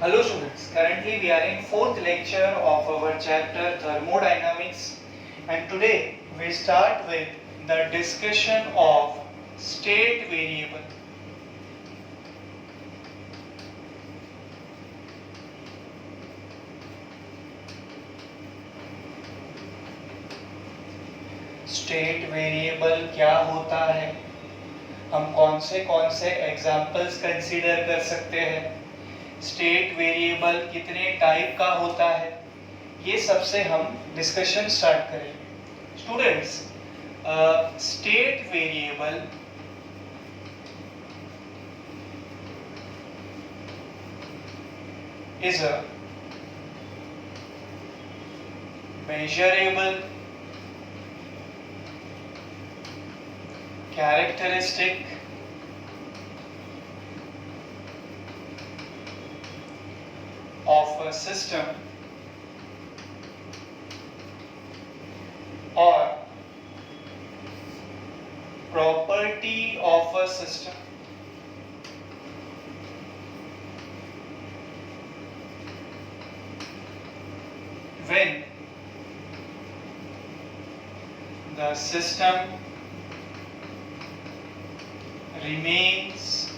Hello students, currently we are in fourth lecture of our chapter thermodynamics, and today we start with the discussion of state variable. State variable क्या होता है, हम कौन से examples consider कर सकते हैं, स्टेट वेरिएबल कितने टाइप का होता है, ये सबसे हम डिस्कशन स्टार्ट करेंगे। Students, state variable is a measurable characteristic of a system or property of a system when the system remains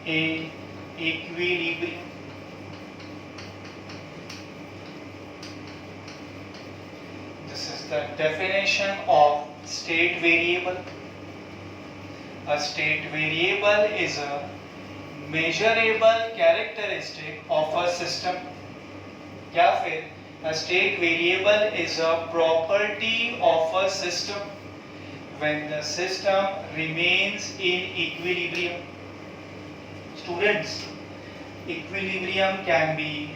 in equilibrium. This is the definition of state variable. A state variable is a measurable characteristic of a system, या फिर a state variable is a property of a system when the system remains in equilibrium. Students, equilibrium can be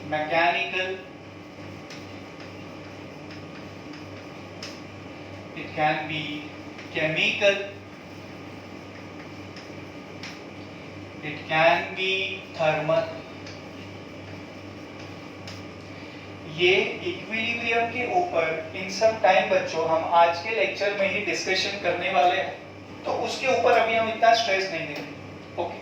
mechanical, it can be chemical, it can be thermal. ये equilibrium के ऊपर इन सब time बच्चों हम आज के लेक्चर में ही discussion करने वाले हैं, तो उसके ऊपर अभी हम इतना स्ट्रेस नहीं देंगे। Okay,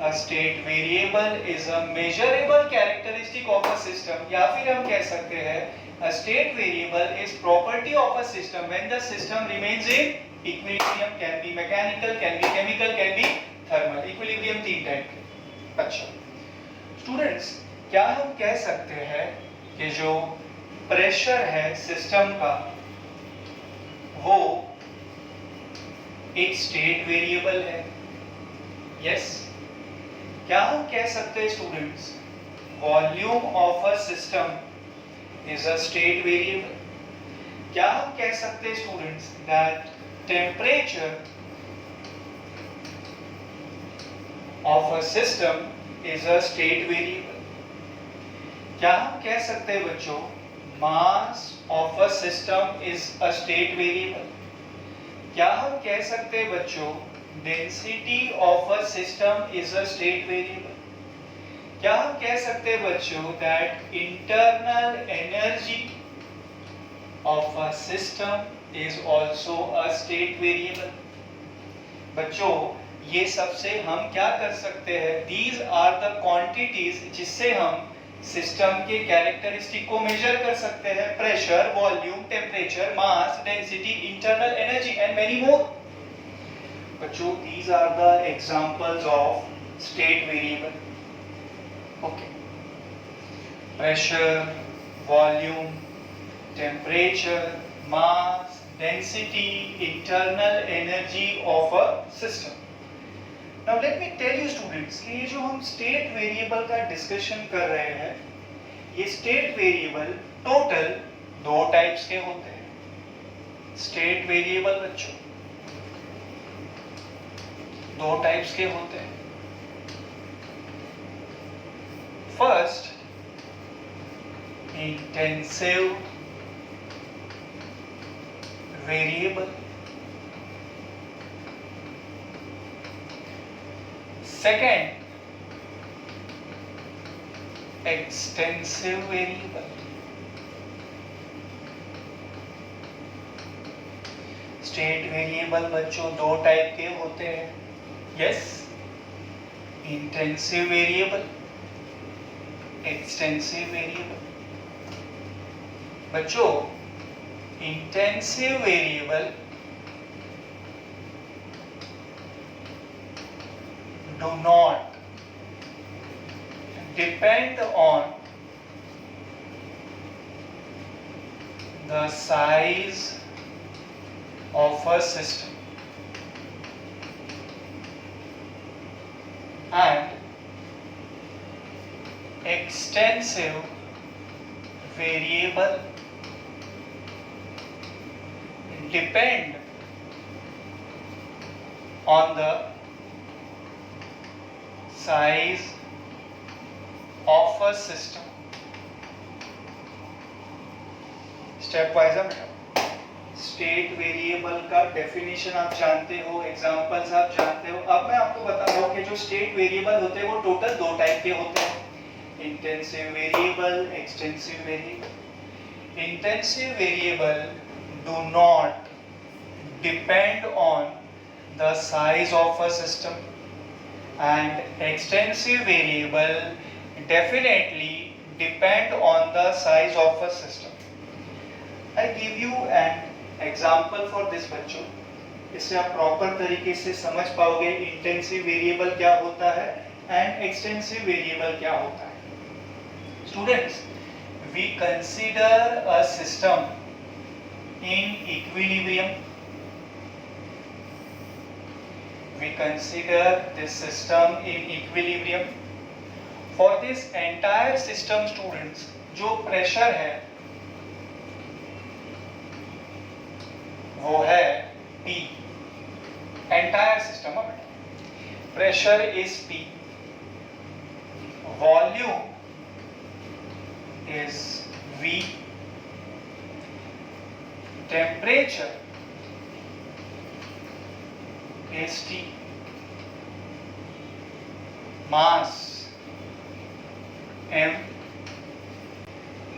a state variable is a measurable characteristic of a system, या फिर हम कह सकते हैं a state variable is property of a system when the system remains in equilibrium, can be mechanical, can be chemical, can be thermal. Equilibrium तीन type के। अच्छा students, क्या हम कह सकते हैं कि जो प्रेशर है सिस्टम का वो एक स्टेट वेरिएबल है? यस। क्या हम कह सकते हैं students volume of a system is a state variable? क्या हम कह सकते हैं students that temperature of a system is a state variable? क्या हम कह सकते हैं बच्चों mass of a system is a state variable? क्या हम कह सकते हैं बच्चों density of a system is a state variable? क्या हम कह सकते हैं बच्चों that internal energy of a system is also a state variable? बच्चों, ये सबसे हम क्या कर सकते हैं, दीज आर द क्वांटिटीज जिससे हम सिस्टम के कैरेक्टरिस्टिक को मेजर कर सकते हैं। Pressure, volume, temperature, mass, density, internal energy and many more. बच्चों, these are the examples of state variable. Okay. Pressure, volume, temperature, mass, density, internal energy of a system. Now let me tell you students कि ये जो हम state variable का discussion कर रहे हैं, ये स्टेट वेरिएबल टोटल दो टाइप्स के होते हैं। स्टेट वेरिएबल बच्चों दो टाइप्स के होते हैं। First, intensive variable, second extensive variable. State variable बच्चों दो टाइप के होते हैं। Yes, intensive variable, extensive variable. बच्चों intensive variable do not depend on the size of a system and extensive variable depend on the size of a system. Step wise है state variable का definition आप जानते हो, examples आप जानते हो. अब मैं आपको बता रहा हूँ कि जो स्टेट वेरिएबल होते हैं वो टोटल दो टाइप के होते हैं, intensive variable, extensive variable. Intensive variable do not depend on the size of a system and extensive variable definitely depend on the size of a system. I give you an example for this बच्चों. इससे आप proper तरीके से समझ पाओगे intensive variable क्या होता है एंड एक्सटेंसिव वेरिएबल क्या होता है. Students, we consider a system in equilibrium. We consider this system in equilibrium. For this entire system, students, जो प्रेशर है वो है P. Entire system of pressure is P. Volume is V. Temperature is T. Mass M.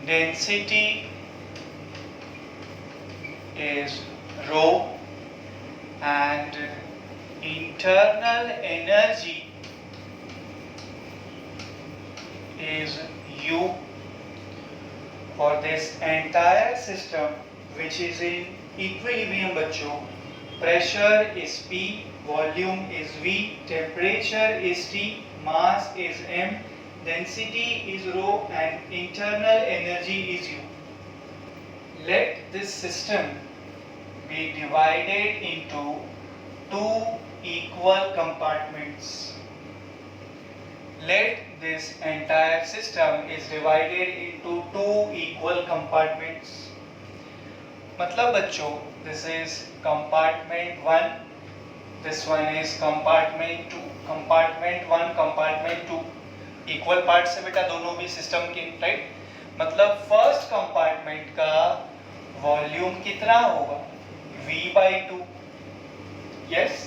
Density is rho and internal energy is U. For this entire system which is in equilibrium बच्चों, pressure is P, volume is V, temperature is T, mass is M, density is rho and internal energy is U. Let this system be divided into two equal compartments. Let this entire system is divided into two equal compartments. मतलब बच्चों, this is compartment 1, this one is compartment 2, compartment 1, compartment 2, equal parts से बेटा दोनों भी system के, right. मतलब first compartment का volume कितना होगा, V/2. यस.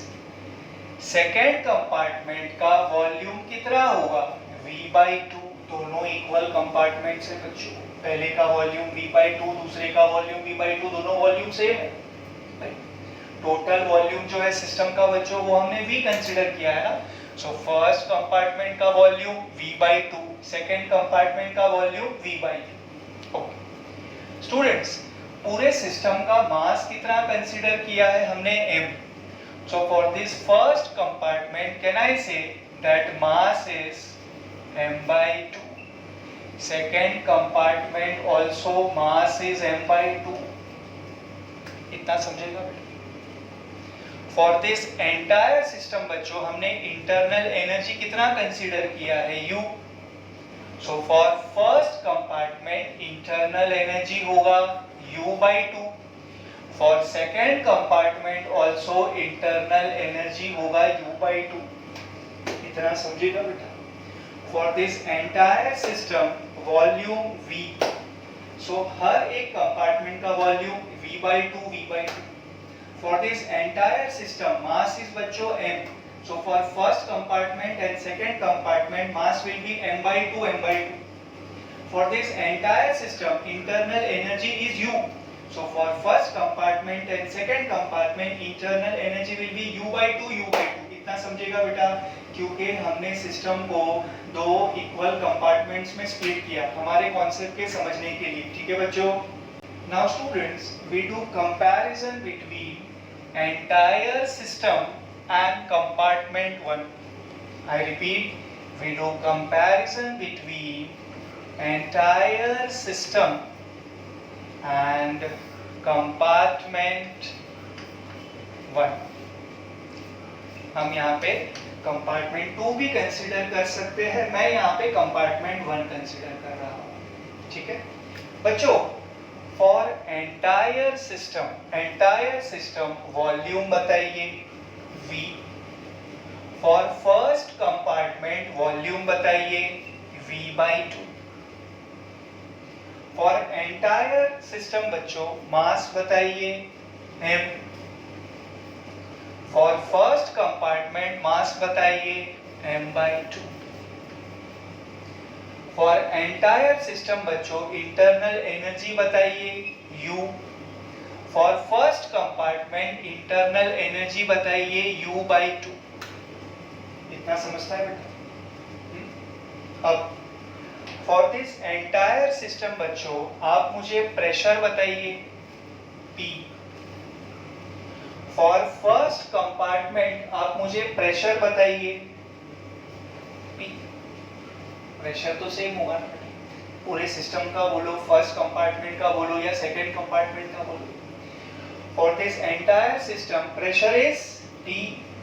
सेकेंड कंपार्टमेंट का वॉल्यूम कितना होगा, V/2. दोनों इक्वल कंपार्टमेंट से बच्चों, पहले का वॉल्यूम V/2, दूसरे का वॉल्यूम V/2, दोनों वॉल्यूम सेम है. टोटल वॉल्यूम जो है सिस्टम का बच्चों वो हमने V कंसीडर किया है ना. सो फर्स्ट कंपार्टमेंट का वॉल्यूम V/2, सेकेंड कंपार्टमेंट का वॉल्यूम V/2. ओके स्टूडेंट्स, पूरे सिस्टम का मास कितना कंसीडर किया है हमने, M. So for this first compartment, can I say that mass is M/2? Second compartment also mass is M/2. इतना समझेगा बेटा. For this entire system बच्चों हमने internal energy कितना कंसीडर किया है, U. So for first compartment internal energy होगा U/2. For second compartment also internal energy होगा U/2. इतना समझेगा बेटा. For this entire system volume V. So हर एक कंपार्टमेंट का volume V/2. For this entire system mass is बच्चों M. So for first compartment and second compartment mass will be M/2. For this entire system internal energy is U. So for first compartment and second compartment internal energy will be U/2. कितना समझेगा बेटा? क्योंकि हमने system को दो equal compartments में split किया हमारे कॉन्सेप्ट के समझने के लिए, ठीक है बच्चों? Now students, we do comparison between entire system and compartment 1. I repeat, we do comparison between entire system and compartment 1. हम यहाँ पे compartment 2 भी कंसिडर कर सकते हैं, मैं यहाँ पे compartment 1 कंसिडर कर रहा हूँ, ठीक है बच्चों? For entire system वॉल्यूम बताइए V. For first compartment volume बताइए V/2. For entire system बच्चों मास बताइए M. For first compartment मास बताइए M/2. For entire system बच्चों इंटरनल एनर्जी बताइए U. For first compartment internal energy बताइए U/2. इतना समझता है बेटा? अब for this entire system बच्चों आप मुझे प्रेशर बताइए P. For first compartment आप मुझे प्रेशर बताइए P. प्रेशर तो सेम होगा ना पूरे सिस्टम का, बोलो फर्स्ट कंपार्टमेंट का बोलो या सेकंड कंपार्टमेंट का बोलो. For this entire system pressure is P.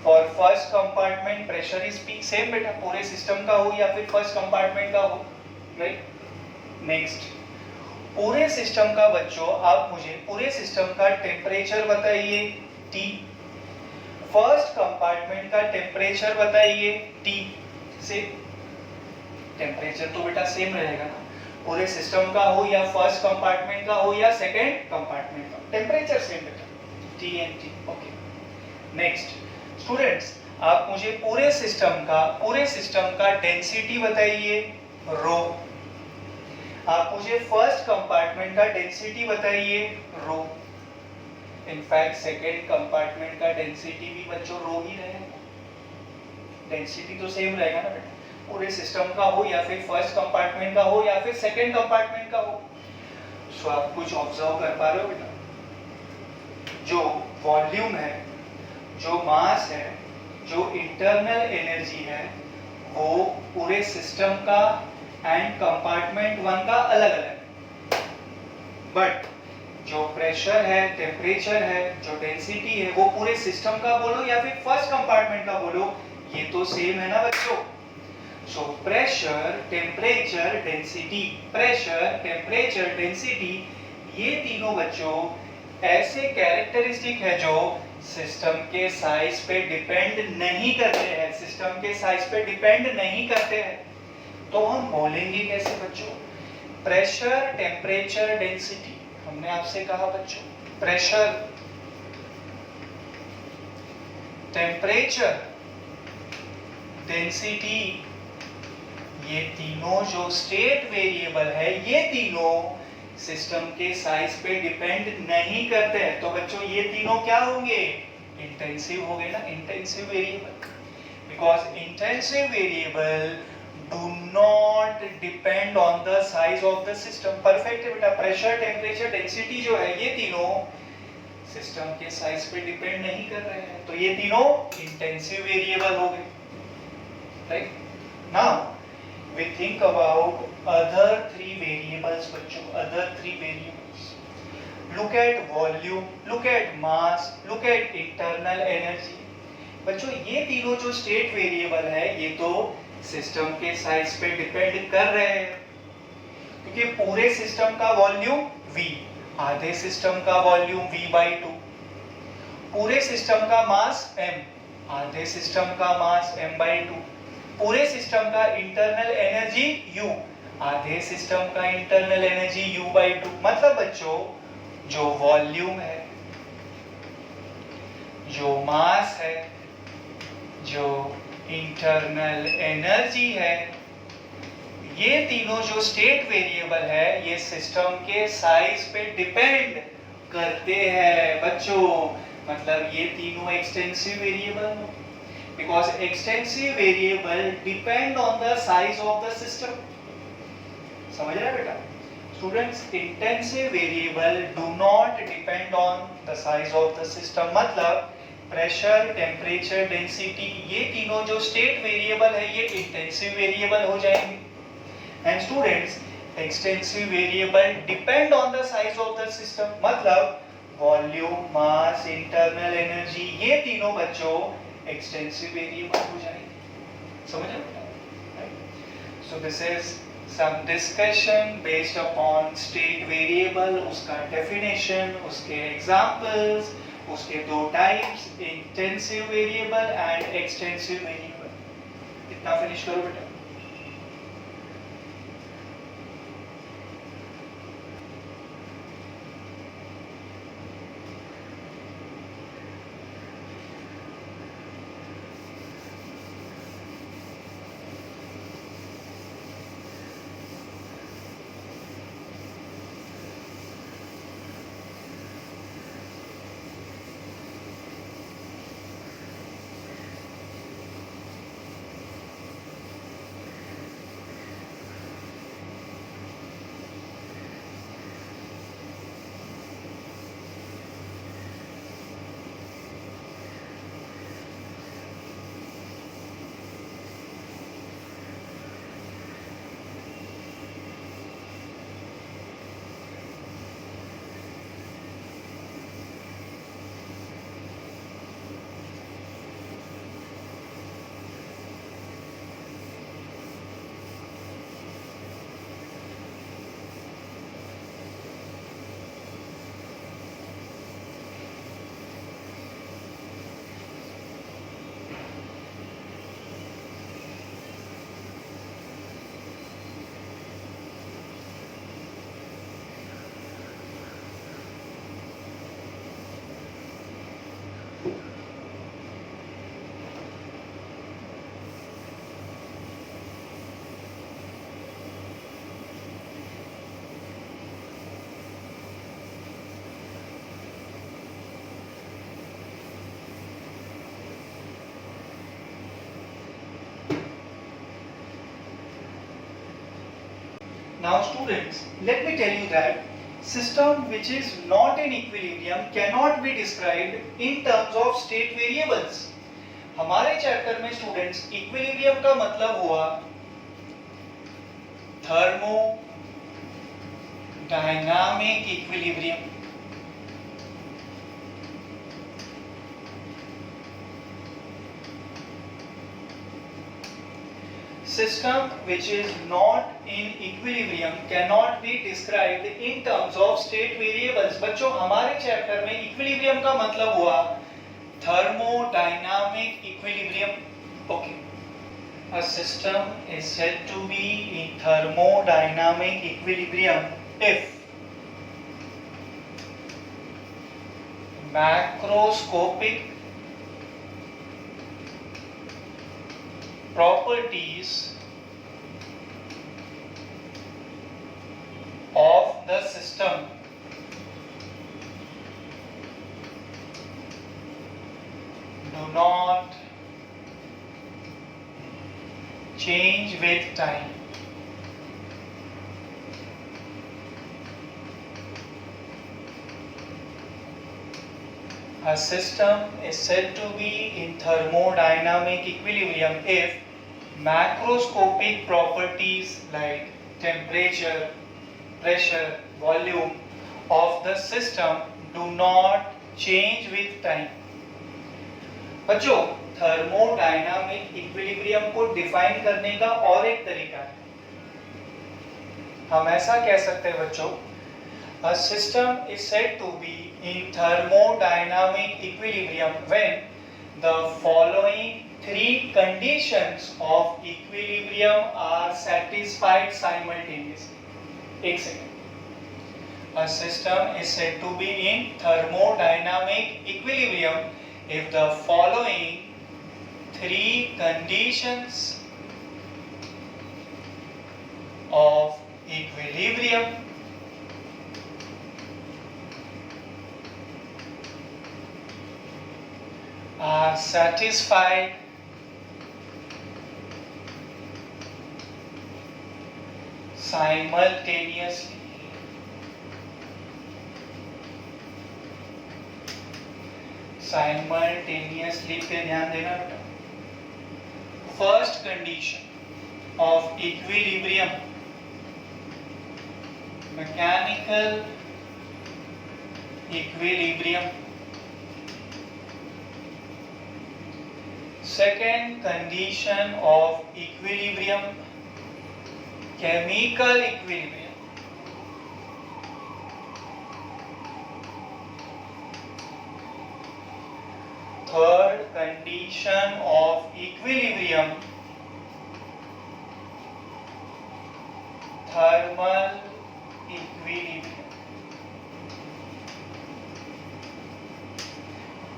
For first compartment pressure is P. Same बेटा पूरे सिस्टम का हो या फिर फर्स्ट कंपार्टमेंट का हो, राइट? नेक्स्ट, पूरे सिस्टम का बच्चों आप मुझे पूरे सिस्टम का टेम्परेचर बताइए T. फर्स्ट कंपार्टमेंट का टेम्परेचर बताइए T. से टेम्परेचर तो बेटा सेम रहेगा ना, पूरे सिस्टम का हो या फर्स्ट कंपार्टमेंट का हो या सेकंड कंपार्टमेंट का, टेम्परेचर सेम बेटा T and T. Okay next students, आप मुझे पूरे सिस्टम का डेंसिटी बताइए रो. आप मुझे फर्स्ट कंपार्टमेंट का डेंसिटी बताइए रो. इनफैक्ट सेकंड कंपार्टमेंट का डेंसिटी भी बच्चों रो ही रहेगा, डेंसिटी तो सेम रहेगा ना बेटा पूरे सिस्टम का हो या फिर फर्स्ट कंपार्टमेंट का हो या फिर सेकंड कंपार्टमेंट का हो. सो आप कुछ ऑब्जर्व कर पा रहे हो बेटा? जो वॉल्यूम है, जो मास है, जो इंटरनल एनर्जी है, वो पूरे सिस्टम का एंड कंपार्टमेंट 1 का अलग अलग है. बट जो प्रेशर है, टेम्परेचर है, जो डेंसिटी है, वो पूरे सिस्टम का बोलो या फिर फर्स्ट कंपार्टमेंट का बोलो, ये तो सेम है ना बच्चों? So pressure, temperature, density, pressure, temperature, density, ये तीनों बच्चं ऐसे कैरेक्टरिस्टिक है जो सिस्टम के साइज पे डिपेंड नहीं करते हैं, सिस्टम के साइज पे डिपेंड नहीं करते हैं. तो हम बोलेंगे कैसे बच्चों? Pressure, temperature, density. हमने आपसे कहा बच्चों प्रेशर, टेम्परेचर, डेंसिटी, ये तीनों जो स्टेट वेरिएबल है, ये तीनों सिस्टम के साइज पे डिपेंड नहीं करते हैं. तो बच्चों ये तीनों क्या होंगे? इंटेंसिव हो गए ना, intensive variable. Because intensive variable do not depend on the size of the system. Perfect है बेटा. प्रेशर, टेम्परेचर, डेंसिटी जो है ये तीनों सिस्टम के साइज पे डिपेंड नहीं कर रहे हैं, तो ये तीनों इंटेंसिव वेरिएबल हो गए, right? Now we think about other three variables बच्चों, other three variables. Look at volume, look at mass, look at internal energy. बच्चों ये तीनों जो स्टेट वेरिएबल है ये तो सिस्टम के साइज पे डिपेंड कर रहे हैं, क्योंकि पूरे सिस्टम का वॉल्यूम V, आधे सिस्टम का वॉल्यूम V/2, पूरे सिस्टम का मास M, आधे सिस्टम का मास M/2, पूरे सिस्टम का इंटरनल एनर्जी U, आधे सिस्टम का इंटरनल एनर्जी U/2. मतलब बच्चों जो वॉल्यूम है, जो मास है, जो इंटरनल एनर्जी है, ये तीनों जो स्टेट वेरिएबल है ये सिस्टम के साइज पे डिपेंड करते हैं बच्चों. मतलब ये तीनों extensive variable. because extensive variable depend on the size of the system. समझ रहे हैं बेटा? Students, intensive variable do not depend on the size of the system. मतलब प्रेशर, टेम्परेचर, डेंसिटी, ये तीनों जो स्टेट वेरिएबल है ये इंटेंसिव वेरिएबल हो जाएंगे. And students, extensive variable depend on the size of the system. मतलब वॉल्यूम, मास, internal energy, ये तीनों बच्चों एक्सटेंसिव वेरिएबल हो जाएंगे. समझ रहे? So this is some discussion based upon state variable, उसका definition, उसके examples, उसके दो types, intensive variable and extensive variable. इतना finish करो बेटा. Now students, let me tell you that system which is not in equilibrium cannot be described in terms of state variables. हमारे chapter में students equilibrium का मतलब हुआ thermo dynamic equilibrium. System which is not in equilibrium cannot be described in terms of state variables. बच्चों हमारे chapter में equilibrium का मतलब हुआ thermodynamic equilibrium. Okay. A system is said to be in thermodynamic equilibrium if macroscopic properties of the system do not change with time. A system is said to be in thermodynamic equilibrium if macroscopic properties like temperature, pressure, volume of the system do not change with time. बच्चों thermodynamic equilibrium को define करने का और एक तरीका है. हम ऐसा कह सकते हैं बच्चों, a system is said to be in thermodynamic equilibrium when the following three conditions of equilibrium are satisfied simultaneously. एक second. A system is said to be in thermodynamic equilibrium if the following three conditions of equilibrium are satisfied simultaneously. Simultaneously पे ध्यान देना बेटा. First condition of equilibrium, mechanical equilibrium. Second condition of equilibrium, chemical equilibrium. Third condition of equilibrium, thermal equilibrium.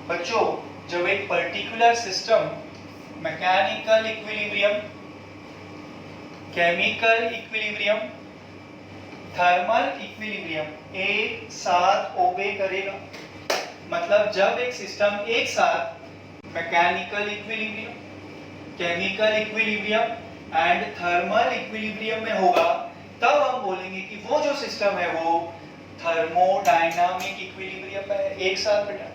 बच्चों, जब एक particular system mechanical equilibrium, chemical equilibrium, thermal equilibrium एक साथ ओबे करेगा, मतलब जब एक सिस्टम एक साथ mechanical equilibrium, chemical equilibrium and thermal equilibrium में होगा, तब हम बोलेंगे कि वो जो सिस्टम है वो थर्मोडायनामिक इक्विलिब्रियम में है. एक साथ बेटा,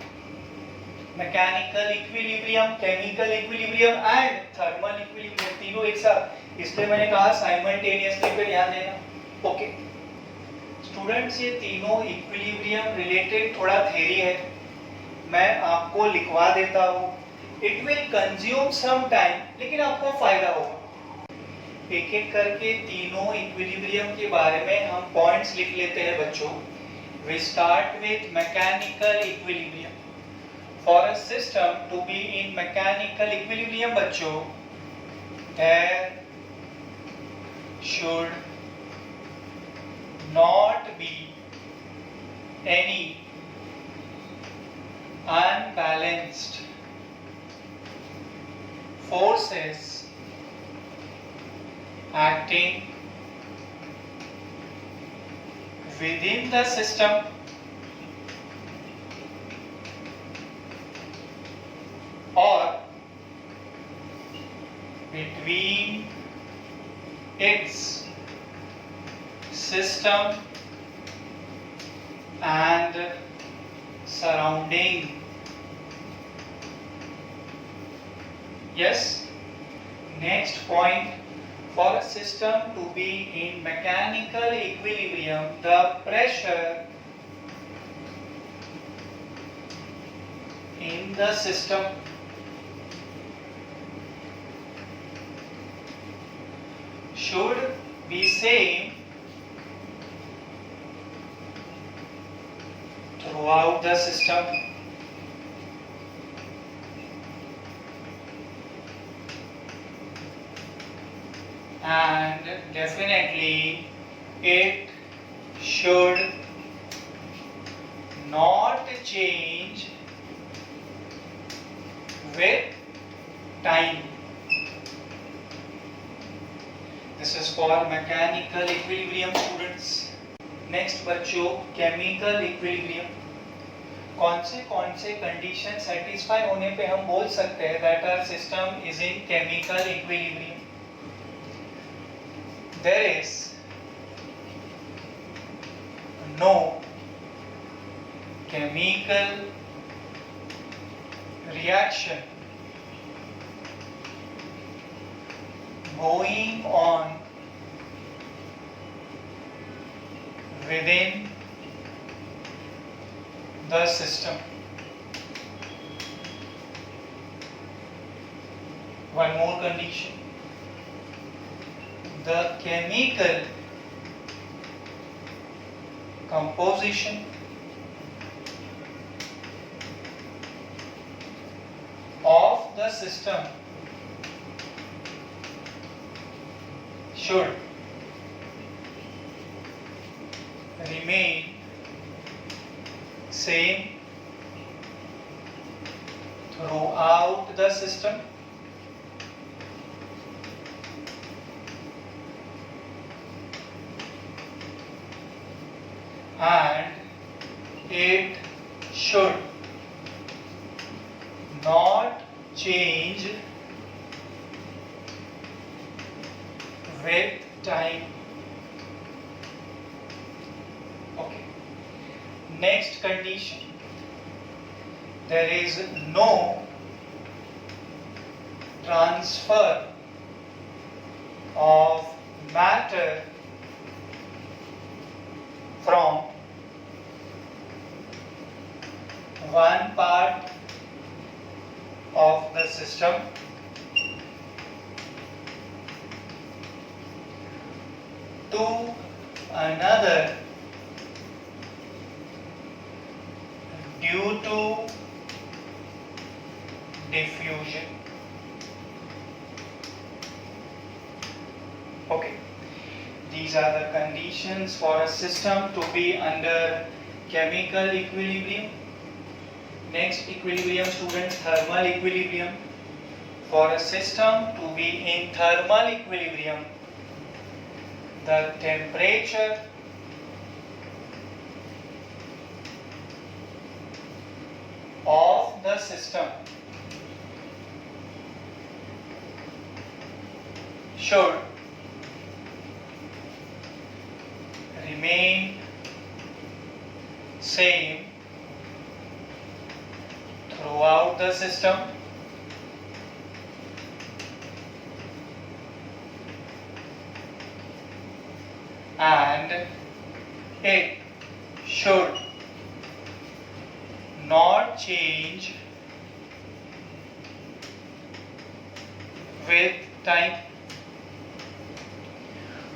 mechanical equilibrium, chemical equilibrium and thermal equilibrium तीनों एक साथ. इसलिए मैंने कहा साइमल्टेनियसली पे ध्यान देना. ओके स्टूडेंट्स, ये तीनों इक्विलिब्रियम रिलेटेड थोड़ा थ्योरी है, मैं आपको लिखवा देता हूँ. It will consume some time, लेकिन आपको फायदा होगा. एक एक करके तीनों इक्विलिब्रियम के बारे में हम पॉइंट्स लिख लेते हैं बच्चों. We start with mechanical equilibrium. For a system to be in mechanical equilibrium बच्चों, there should not be any unbalanced forces acting within the system or between its system and surrounding. Yes. Next point, for a system to be in mechanical equilibrium, the pressure in the system should be same throughout the system. And definitely it should not change with time. This is for mechanical equilibrium students. Next बच्चों, chemical equilibrium. कौन से condition satisfy होने पे हम बोल सकते हैं that our system is in chemical equilibrium. There is no chemical reaction going on within the system. One more condition. The chemical composition of the system should remain same throughout the system and it should not change with time. next condition, there is no transfer of matter from one part of the system to another due to diffusion. Okay, these are the conditions for a system to be under chemical equilibrium. Next equilibrium, students, thermal equilibrium. For a system to be in thermal equilibrium, the temperature of the system should remain same throughout the system and it should not change with time.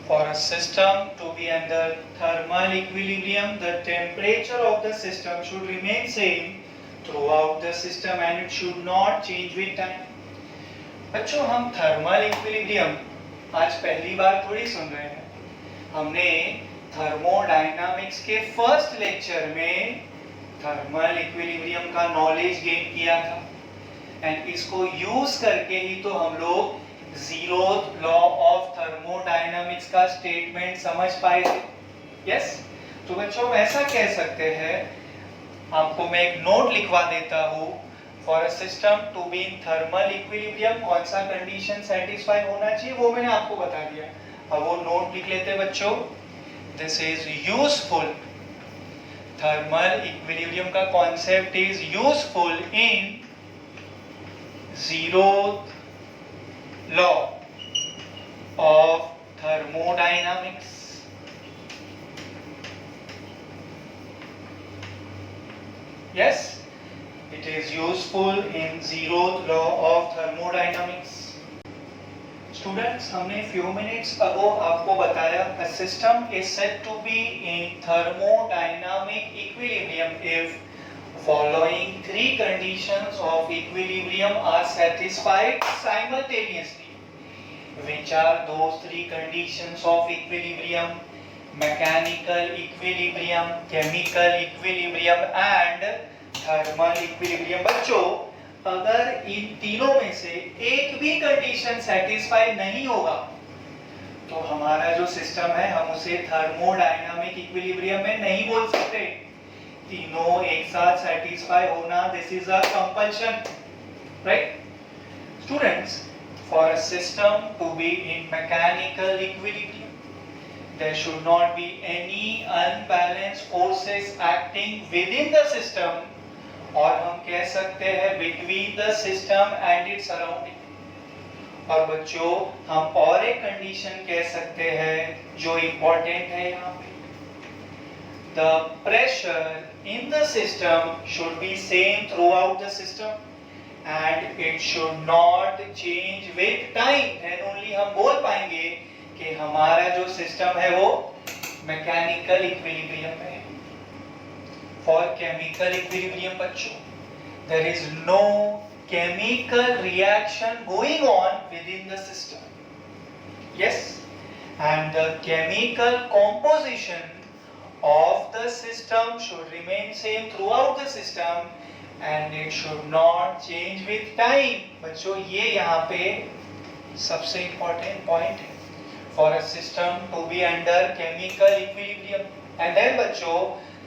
For a system to be under thermal equilibrium, the temperature of the system should remain same throughout the system and it should not change with time. बच्चों, हम thermal equilibrium आज पहली बार थोड़ी सुन रहे हैं. हमने thermodynamics के first lecture में थर्मल इक्विलिब्रियम का नॉलेज गेन किया था एंड इसको यूज करके ही तो हम लोग जीरोथ लॉ ऑफ थर्मोडायनामिक्स का स्टेटमेंट समझ पाए थे. यस, तो बच्चों हम ऐसा कह सकते हैं, आपको मैं एक नोट लिखवा देता हूँ. For a system to be in thermal equilibrium कौन सा कंडीशन सेटिस्फाई होना चाहिए वो मैंने आपको बता दिया. अब वो नोट लिख लेते हैं बच्चों. This is useful. Thermal equilibrium का concept is useful in zeroth law of thermodynamics. Yes, it is useful in zeroth law of thermodynamics. Students, हमने few minutes ago आपको बताया a system is said to be in thermodynamic equilibrium if following three conditions of equilibrium are satisfied simultaneously. Which are those three conditions of equilibrium? Mechanical equilibrium, chemical equilibrium and thermal equilibrium. बच्चों, अगर इन तीनों में से एक भी condition satisfy नहीं होगा तो हमारा जो सिस्टम है हम उसे थर्मोडायनामिक इक्विलिब्रियम में नहीं बोल सकते. तीनों एक साथ सेटिस्फाई होना, this is a compulsion, right? Students, for a system to be in mechanical equilibrium there should not be any unbalanced forces acting within the system, और हम कह सकते हैं between the system and its surrounding. और बच्चों, हम और एक कंडीशन कह सकते हैं जो इंपॉर्टेंट है यहाँ पे. The pressure in the system should be same throughout the system and it should not change with time. Then only हम बोल पाएंगे कि हमारा जो सिस्टम है वो मैकेनिकल इक्विलिब्रियम में है. For chemical equilibrium, बच्चों, there is no chemical reaction going on within the system. Yes, and the chemical composition of the system should remain same throughout the system and it should not change with time. बच्चों, ये यहाँ पे सबसे important point है. For a system to be under chemical equilibrium, and then बच्चों,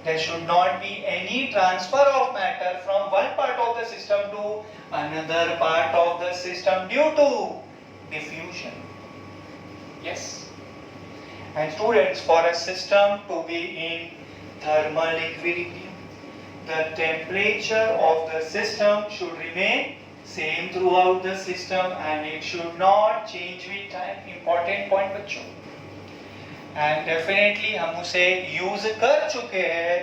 there should not be any transfer of matter from one part of the system to another part of the system due to diffusion. Yes. And students, for a system to be in thermal equilibrium, the temperature of the system should remain same throughout the system and it should not change with time. Important point बच्चों. And definitely हम उसे use कर चुके हैं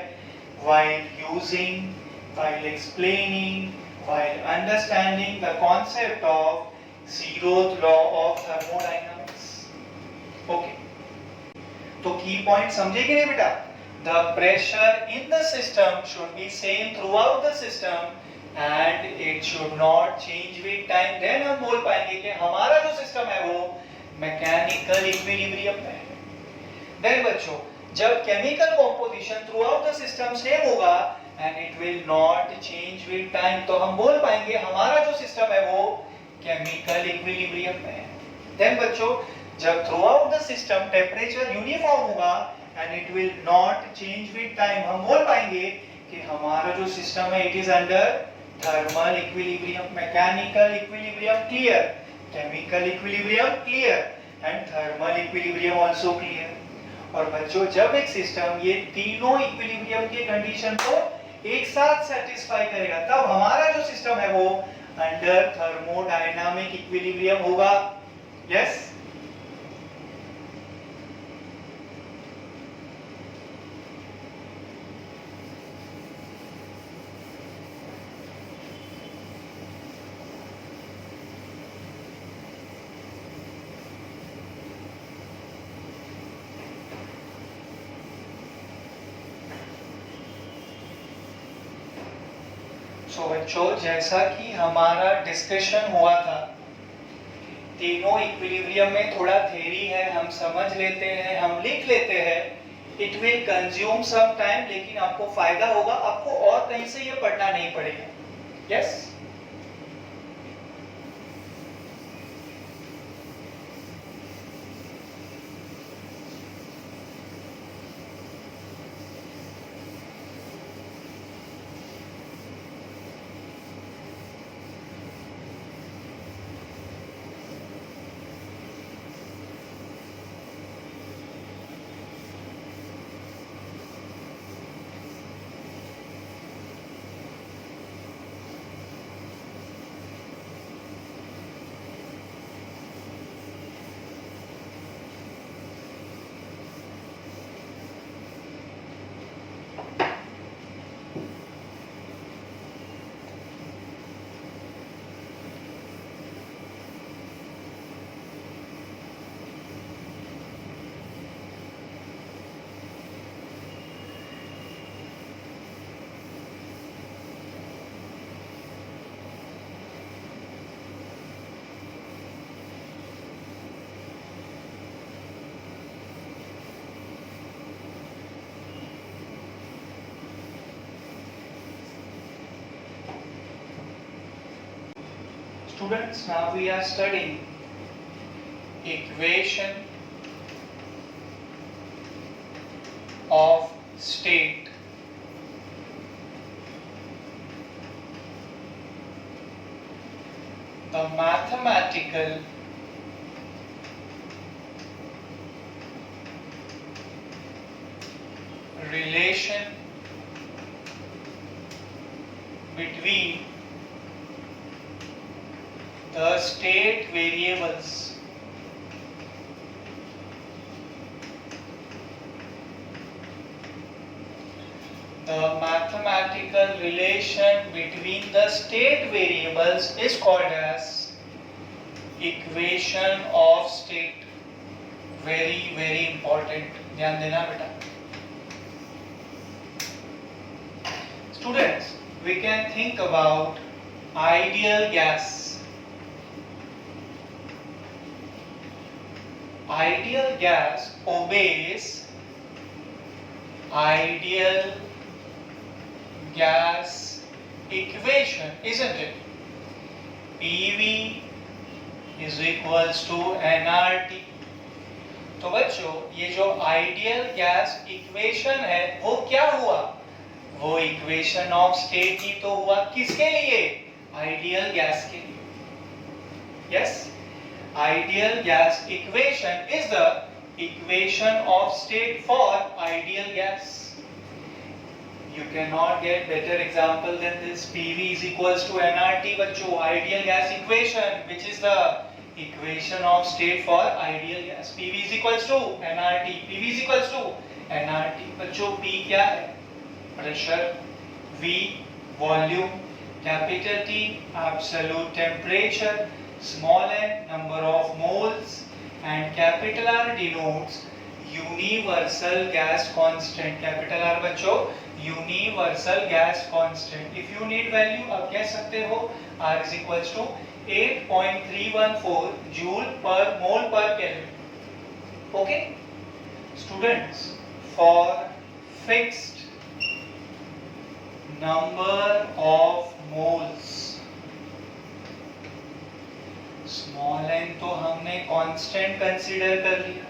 while using, while explaining, while understanding the concept of zeroth law of thermodynamics. Okay. तो की point समझे कि नहीं बेटा? The pressure in the system should be same throughout the system and it should not change with time. Then हम बोल पाएंगे कि हमारा जो सिस्टम है वो मैकेनिकल इक्विलिब्रियम में है. Then बच्चों, जब chemical composition throughout the system same होगा and it will not change with time, तो हम बोल पाएंगे हमारा जो सिस्टम है वो केमिकल इक्विलिब्रियम में है. Then बच्चों, जब throughout the system temperature uniform होगा and it will not change with time, हम बोल पाएंगे कि हमारा जो सिस्टम है it is under thermal equilibrium, mechanical equilibrium clear, chemical equilibrium clear and thermal equilibrium also clear. और बच्चों, जब एक सिस्टम ये तीनों इक्विलिब्रियम के कंडीशन को एक साथ सेटिस्फाई करेगा तब हमारा जो सिस्टम है वो अंडर थर्मोडायनामिक इक्विलिब्रियम होगा. यस. तो बच्चों, जैसा कि हमारा डिस्कशन हुआ था, तीनों इक्विलिब्रियम में थोड़ा थ्योरी है, हम समझ लेते हैं, हम लिख लेते हैं. It will consume some time, लेकिन आपको फायदा होगा, आपको और कहीं से ये पढ़ना नहीं पड़ेगा. Yes. Students, now we are studying equation of state. The mathematical relation between the state variables the mathematical relation between the state variables is called as equation of state. Very important. ध्यान देना बेटा. Students, we can think about ideal gas. Ideal gas obeys ideal gas equation, isn't it? PV is equals to nRT. तो बच्चों, ये जो ideal gas equation है वो क्या हुआ? वो इक्वेशन ऑफ स्टेट ही तो हुआ. किसके लिए? आइडियल गैस के लिए. Yes. Ideal gas equation is the equation of state for ideal gas. You cannot get better example than this. PV is equals to nRT बच्चों, ideal gas equation, which is the equation of state for ideal gas. PV is equals to nRT. PV is equals to nRT बच्चों. P क्या है? Pressure. V volume. Capital T absolute temperature. Small n number of moles. And capital R denotes universal gas constant. Capital R बच्चों universal gas constant. If you need value आप कह सकते हो R is equals to 8.314 joule per mole per Kelvin. Okay, students, for fixed number of moles, small n तो हमने constant consider कर लिया.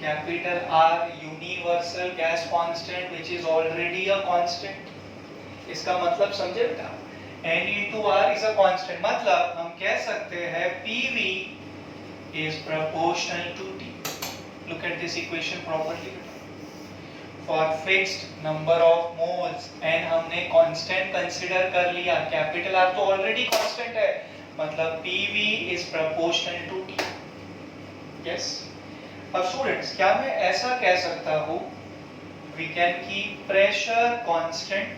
Capital R universal gas constant which is already a constant. इसका मतलब समझे बेटा? N into R is a constant. मतलब हम कह सकते हैं PV is proportional to T. Look at this equation properly. For fixed number of moles N हमने constant consider कर लिया. Capital R तो already constant है. मतलब PV is proportional to T. Yes. अब स्टूडेंट्स क्या मैं ऐसा कह सकता हूँ we can keep pressure constant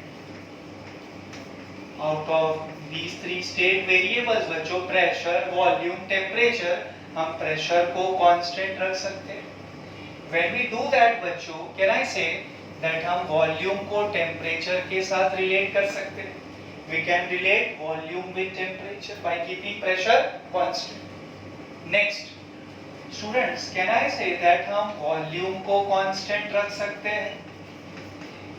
out of these three state variables बच्चों, pressure, volume, temperature, हम pressure को constant रख सकते हैं. When we do that बच्चों, can I say that हम volume को temperature के साथ relate कर सकते हैं? We can relate volume with temperature by keeping pressure constant. Next, students can I say that हम वॉल्यूम को कांस्टेंट रख सकते हैं?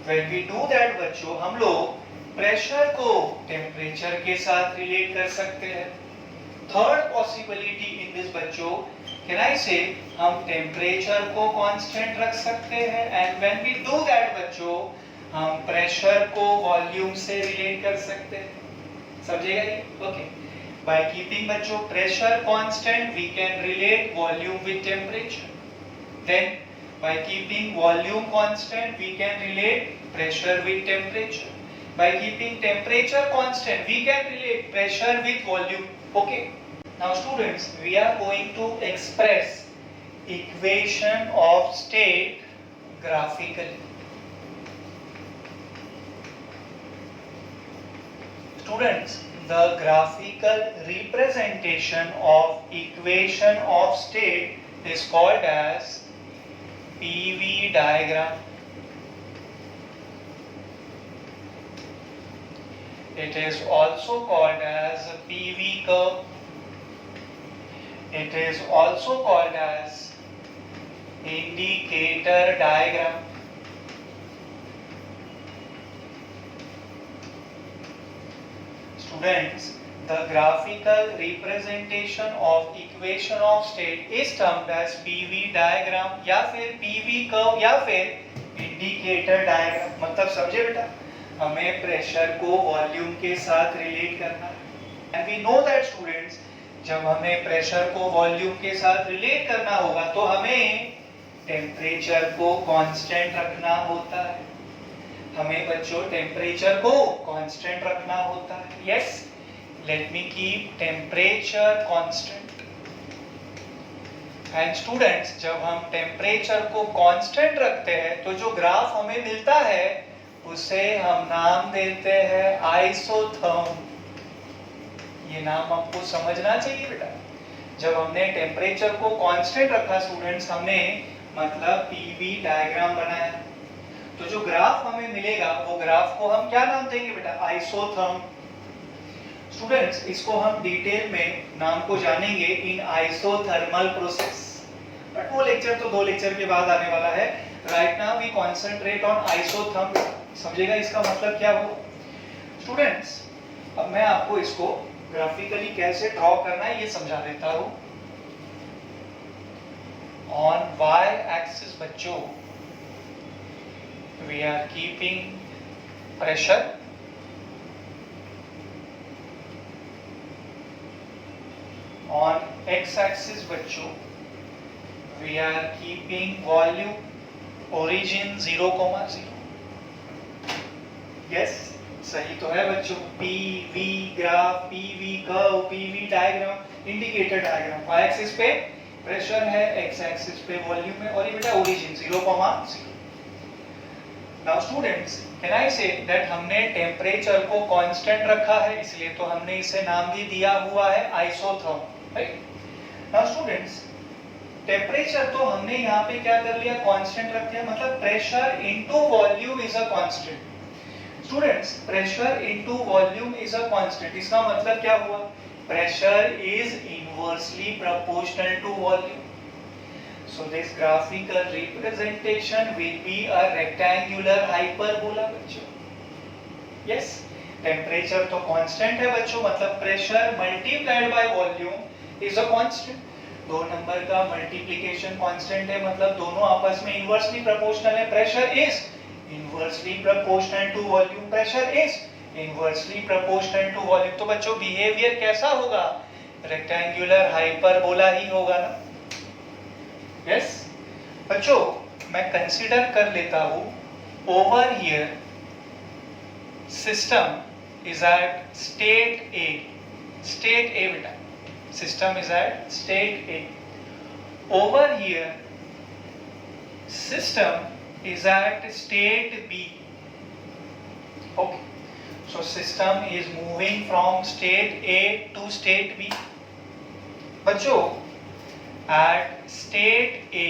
व्हेन वी डू दैट बच्चों, हम लोग प्रेशर को टेम्परेचर के साथ रिलेट कर सकते हैं. थर्ड पॉसिबिलिटी इन दिस बच्चों, कैन आई से हम टेम्परेचर को कांस्टेंट रख सकते हैं and when we do that बच्चों हम प्रेशर को वॉल्यूम से रिलेट कर सकते हैं. समझेगा ये? ओके. By keeping बच्चों pressure constant, we can relate volume with temperature. Then, by keeping volume constant, we can relate pressure with temperature. By keeping temperature constant, we can relate pressure with volume. Okay. Now, students, we are going to express equation of state graphically. Students, the graphical representation of equation of state is called as PV diagram. It is also called as PV curve. It is also called as indicator diagram. Students, the graphical representation of equation of state is termed as PV diagram या फिर PV curve या फिर indicator diagram. मतलब समझे बेटा, हमें pressure को volume के साथ रिलेट करना है. And we know that students, जब हमें प्रेशर को वॉल्यूम के साथ रिलेट करना होगा तो हमें टेम्परेचर को कांस्टेंट रखना होता है. हमें बच्चों टेम्परेचर को कांस्टेंट रखना होता है. Yes, let me keep temperature constant. And students, जब हम टेम्परेचर को कांस्टेंट रखते हैं तो जो ग्राफ हमें मिलता है उसे हम नाम देते हैं आइसोथर्म. ये नाम आपको समझना चाहिए बेटा. जब हमने टेम्परेचर को कांस्टेंट रखा स्टूडेंट्स, हमने मतलब पीवी डायग्राम बनाया. तो जो ग्राफ हमें मिलेगा वो ग्राफ को हम क्या नाम देंगे बेटा? आइसोथर्म. स्टूडेंट्स, इसको हम डिटेल में नाम को जानेंगे इन आइसोथर्मल प्रोसेस, बट वो लेक्चर तो 2 लेक्चर के बाद आने वाला है. Right now we concentrate on isotherm. समझेगा इसका मतलब क्या हो? स्टूडेंट्स, अब मैं आपको इसको ग्राफिकली कैसे ड्रॉ करना है ये समझा देता हूं. ऑन वाई एक्सिस बच्चों we are keeping pressure, on x axis बच्चों we are keeping volume, origin 0,0. Yes, सही तो है बच्चों। P V graph, P V curve, P V diagram, indicator diagram. Y axis पे प्रेशर है, एक्स एक्सिस पे volume है, और ये बेटा origin 0,0। Now students, can I say that हमने टेम्परेचर को कांस्टेंट रखा है, इसलिए तो हमने इसे नाम भी दिया हुआ है isotherm, right. Now students, temperature तो हमने यहाँ पे क्या कर लिया, कांस्टेंट रख दिया, मतलब pressure into volume is a constant. Students, pressure into volume is a constant, इसका मतलब क्या हुआ, pressure is inversely proportional to volume. So this graphical representation will be a rectangular hyperbola बच्चों। Yes, temperature तो constant है बच्चों, मतलब pressure multiplied by volume is a constant। दो नंबर का multiplication constant है, मतलब दोनों आपस में inversely proportional है। Pressure is inversely proportional to volume, pressure is inversely proportional to volume। तो बच्चों behavior कैसा होगा, rectangular hyperbola ही होगा ना। यस बच्चों, मैं कंसीडर कर लेता हूं, over here system is at state A. State A बेटा, system is at state A. Over here system is at state B. Okay, so system is moving from state A to state B. बच्चों, at state A,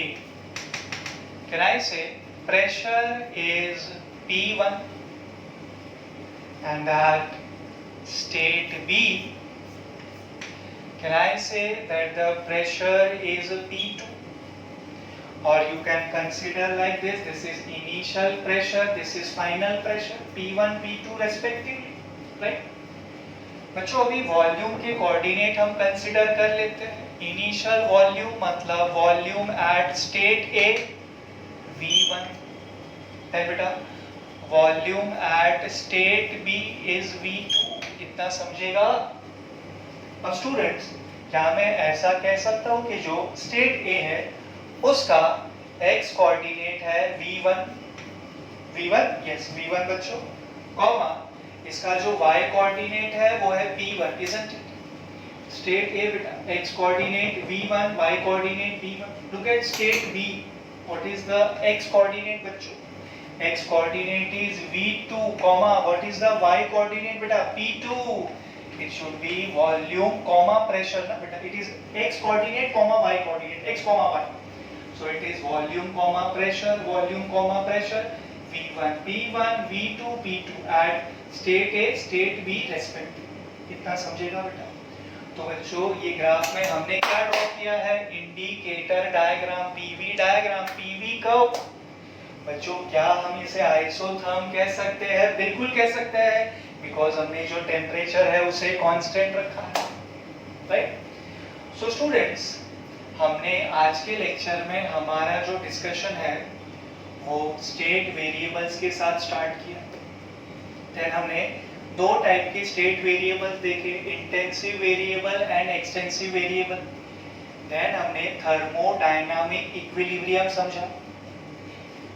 can I say pressure is P1, and at state B, can I say that the pressure is P2? Or you can consider like this, this is initial pressure, this is final pressure, P1, P2 respectively, right? बच्चों, अभी volume के coordinate हम consider कर लेते हैं। Initial volume मतलब volume at state A V1 है बेटा, volume at state B is V2। इतना समझेगा। अब स्टूडेंट्स, क्या मैं ऐसा कह सकता हूँ कि जो स्टेट ए है उसका एक्स कोऑर्डिनेट है V1, यस V1 बच्चों, कॉमा इसका जो y कोऑर्डिनेट है वो है P1, isn't it? State A बेटा, x coordinate V1, y coordinate V1। Look at state B. What is the x coordinate बच्चों? X coordinate is V2, comma what is the y coordinate बेटा? P2. It should be volume, comma pressure ना बेटा। It is x coordinate, comma y coordinate, x, comma y. So it is volume, comma pressure, volume, comma pressure, V1, P1, V2, P2 at state A state B respective. इतना समझेगा बेटा। तो बच्चों, ये graph में हमने क्या ड्रॉ किया है, indicator diagram, PV diagram, PV curve. बच्चों, क्या हम इसे आइसोथर्म कह सकते हैं? बिल्कुल कह सकते हैं, बिकॉज हमने जो टेम्परेचर है उसे कांस्टेंट रखा है, राइट। सो स्टूडेंट्स, हमने आज के लेक्चर में हमारा जो डिस्कशन है वो स्टेट वेरिएबल्स के साथ स्टार्ट किया। देन हमने दो टाइप के स्टेट वेरिएबल्स देखे, intensive variable and extensive variable. Then हमने थर्मोडायनामिक इक्विलिब्रियम समझा,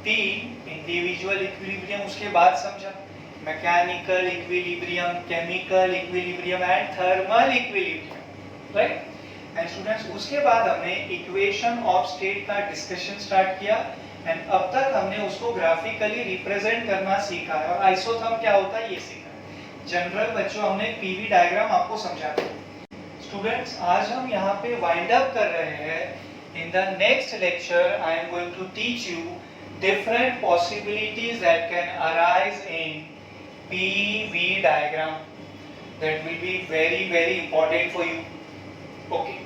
तीन इंडिविजुअल इक्विलिब्रियम उसके बाद समझा, mechanical equilibrium, chemical equilibrium and thermal equilibrium, right. And students, उसके बाद हमने इक्वेशन ऑफ स्टेट का डिस्कशन स्टार्ट किया एंड अब तक हमने उसको ग्राफिकली रिप्रेजेंट करना सीखा है, और आइसोथर्म क्या होता है ये सीखा है। जनरल बच्चों, हमने पीवी डायग्राम आपको समझा दिया। स्टूडेंट्स, आज हम यहाँ पे वाइंड अप कर रहे हैं। In the next lecture I am going to teach you different possibilities that can arise in PV diagram. That will be very very important for you. Okay.